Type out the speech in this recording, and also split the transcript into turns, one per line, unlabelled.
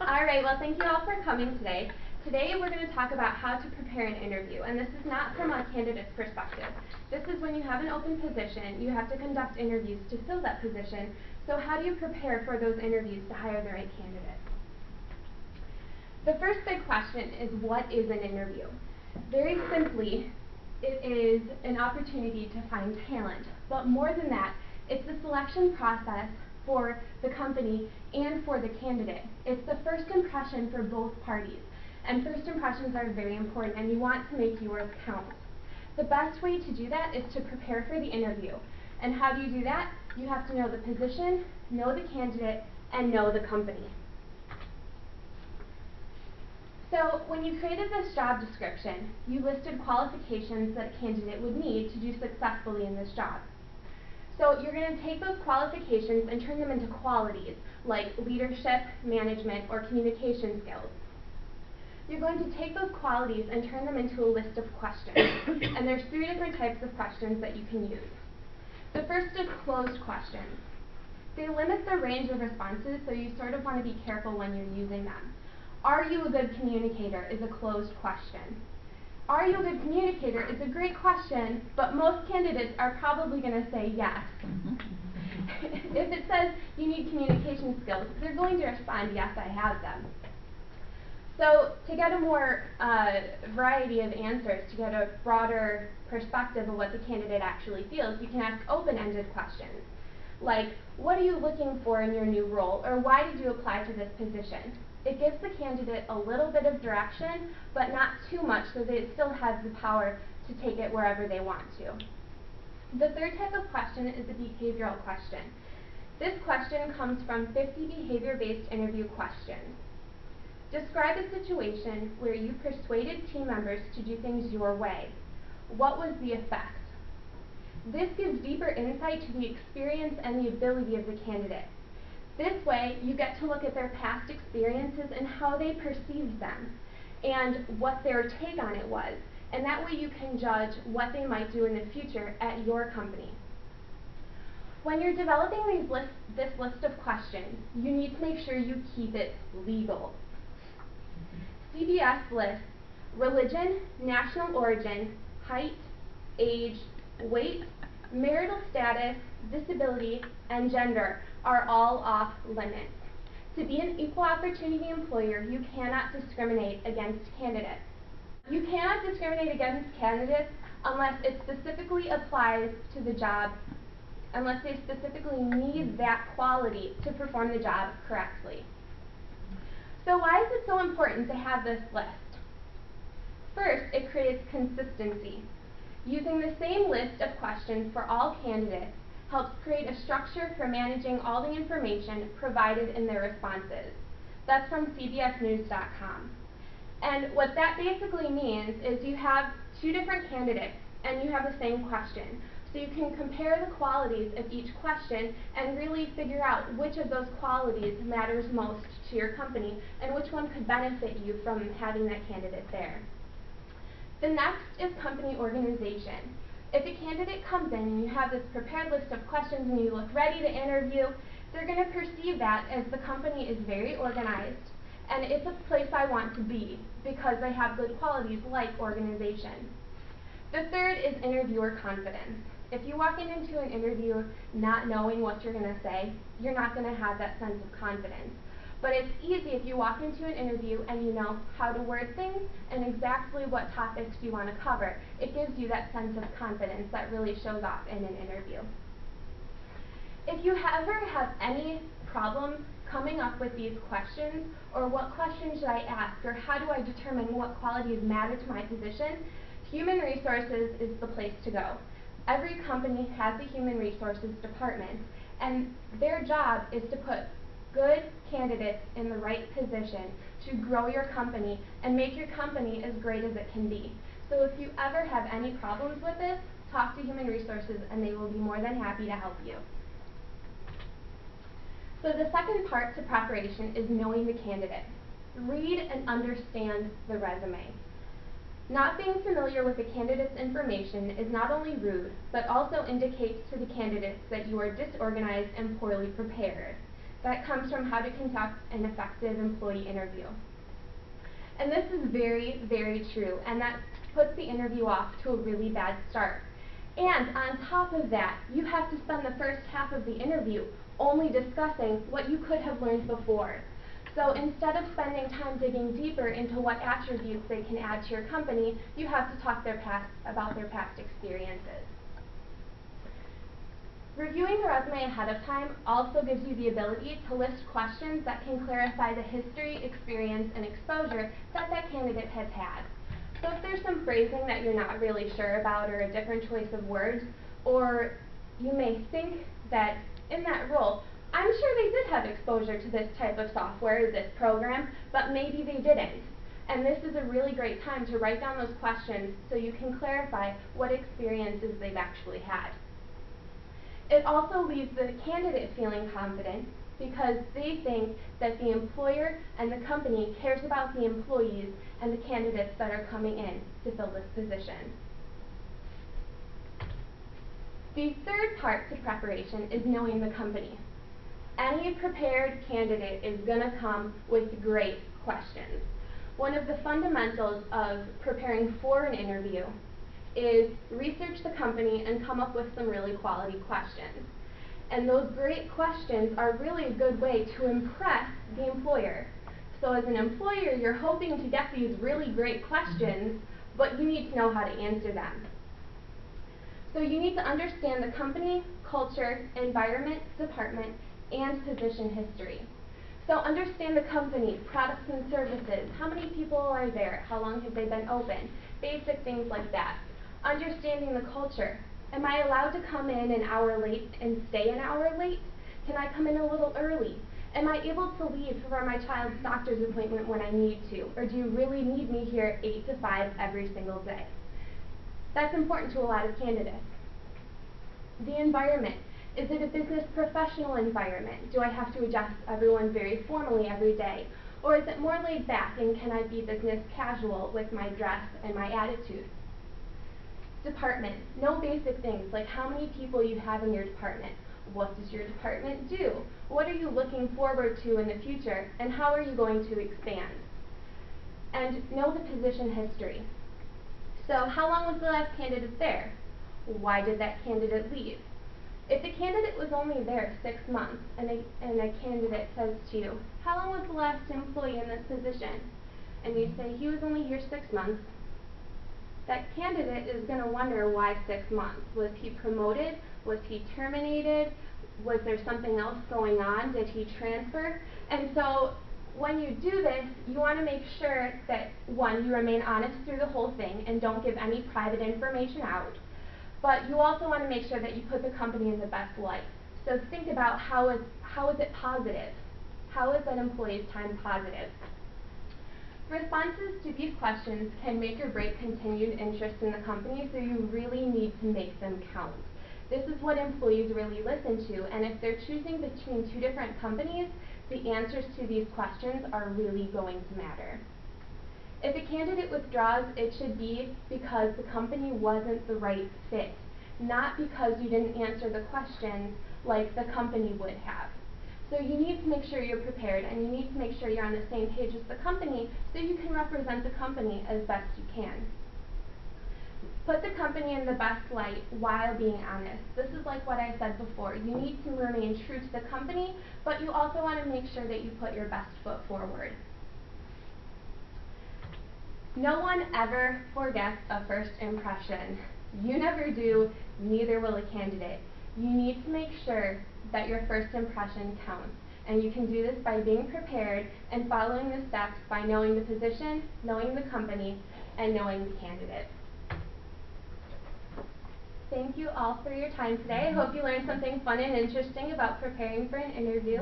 All right, well, thank you all for coming today. Today we're going to talk about how to prepare an interview, and this is not from a candidate's perspective. This is when you have an open position, you have to conduct interviews to fill that position. So how do you prepare for those interviews to hire the right candidate? The first big question is, what is an interview? Very simply, it is an opportunity to find talent, but more than that, it's the selection process for the company and for the candidate. It's the first impression for both parties, and first impressions are very important, and you want to make yours count. The best way to do that is to prepare for the interview. And how do you do that? You have to know the position, know the candidate, and know the company. So when you created this job description, you listed qualifications that a candidate would need to do successfully in this job. So you're going to take those qualifications and turn them into qualities like leadership, management, or communication skills. You're going to take those qualities and turn them into a list of questions. And there's 3 different types of questions that you can use. The first is closed questions. They limit the range of responses, so you sort of want to be careful when you're using them. Are you a good communicator is a closed question. Are you a good communicator is a great question, but most candidates are probably going to say yes. If it says you need communication skills, they're going to respond, yes, I have them. So to get a more variety of answers, to get a broader perspective of what the candidate actually feels, you can ask open-ended questions, like, what are you looking for in your new role, or why did you apply to this position? It gives the candidate a little bit of direction, but not too much so that it still has the power to take it wherever they want to. The third type of question is a behavioral question. This question comes from 50 behavior-based interview questions. Describe a situation where you persuaded team members to do things your way. What was the effect? This gives deeper insight to the experience and the ability of the candidate. This way, you get to look at their past experiences and how they perceived them, and what their take on it was. And that way you can judge what they might do in the future at your company. When you're developing this list of questions, you need to make sure you keep it legal. CBS lists religion, national origin, height, age, weight, marital status, disability, and gender are all off limits. To be an equal opportunity employer, you cannot discriminate against candidates. You cannot discriminate against candidates unless it specifically applies to the job, unless they specifically need that quality to perform the job correctly. So why is it so important to have this list? First, it creates consistency. Using the same list of questions for all candidates helps create a structure for managing all the information provided in their responses. That's from cbsnews.com. And what that basically means is you have 2 different candidates and you have the same question. So you can compare the qualities of each question and really figure out which of those qualities matters most to your company and which one could benefit you from having that candidate there. The next is company organization. If a candidate comes in and you have this prepared list of questions and you look ready to interview, they're going to perceive that as the company is very organized and it's a place I want to be because they have good qualities like organization. The third is interviewer confidence. If you walk into an interview not knowing what you're going to say, you're not going to have that sense of confidence. But it's easy if you walk into an interview and you know how to word things and exactly what topics you want to cover. It gives you that sense of confidence that really shows off in an interview. If you ever have any problem coming up with these questions, or what questions should I ask, or how do I determine what qualities matter to my position, human resources is the place to go. Every company has a human resources department, and their job is to put good candidates in the right position to grow your company and make your company as great as it can be. So if you ever have any problems with this, talk to human resources and they will be more than happy to help you. So the second part to preparation is knowing the candidate. Read and understand the resume. Not being familiar with the candidate's information is not only rude, but also indicates to the candidates that you are disorganized and poorly prepared. that comes from how to conduct an effective employee interview. And this is very, very true, and that puts the interview off to a really bad start. And on top of that, you have to spend the first half of the interview only discussing what you could have learned before. So instead of spending time digging deeper into what attributes they can add to your company, you have to talk about their past experiences. Reviewing the resume ahead of time also gives you the ability to list questions that can clarify the history, experience, and exposure that that candidate has had. So if there's some phrasing that you're not really sure about or a different choice of words, or you may think that in that role, I'm sure they did have exposure to this type of software, this program, but maybe they didn't. And this is a really great time to write down those questions so you can clarify what experiences they've actually had. It also leaves the candidate feeling confident because they think that the employer and the company cares about the employees and the candidates that are coming in to fill this position. The third part to preparation is knowing the company. Any prepared candidate is going to come with great questions. One of the fundamentals of preparing for an interview is research the company and come up with some really quality questions. And those great questions are really a good way to impress the employer. So as an employer, you're hoping to get these really great questions, but you need to know how to answer them. So you need to understand the company, culture, environment, department, and position history. So understand the company, products and services, how many people are there, how long have they been open, basic things like that. Understanding the culture. Am I allowed to come in an hour late and stay an hour late? Can I come in a little early? Am I able to leave for my child's doctor's appointment when I need to? Or do you really need me here 8 to 5 every single day? That's important to a lot of candidates. The environment. Is it a business professional environment? Do I have to address everyone very formally every day? Or is it more laid back and can I be business casual with my dress and my attitude? Department. Know basic things like how many people you have in your department. What does your department do? What are you looking forward to in the future? And how are you going to expand? And know the position history. So how long was the last candidate there? Why did that candidate leave? If the candidate was only there 6 months and a candidate says to you, how long was the last employee in this position? And you say, he was only here 6 months. That candidate is going to wonder why 6 months. Was he promoted? Was he terminated? Was there something else going on? Did he transfer? And so when you do this, you want to make sure that, one, you remain honest through the whole thing and don't give any private information out. But you also want to make sure that you put the company in the best light. So think about how is it positive? How is that employee's time positive? Responses to these questions can make or break continued interest in the company, so you really need to make them count. This is what employees really listen to, and if they're choosing between 2 different companies, the answers to these questions are really going to matter. If a candidate withdraws, it should be because the company wasn't the right fit, not because you didn't answer the questions like the company would have. So you need to make sure you're prepared, and you need to make sure you're on the same page as the company so you can represent the company as best you can. Put the company in the best light while being honest. This is like what I said before. You need to remain true to the company, but you also want to make sure that you put your best foot forward. No one ever forgets a first impression. You never do, neither will a candidate. You need to make sure that your first impression counts. And you can do this by being prepared and following the steps by knowing the position, knowing the company, and knowing the candidate. Thank you all for your time today. I hope you learned something fun and interesting about preparing for an interview.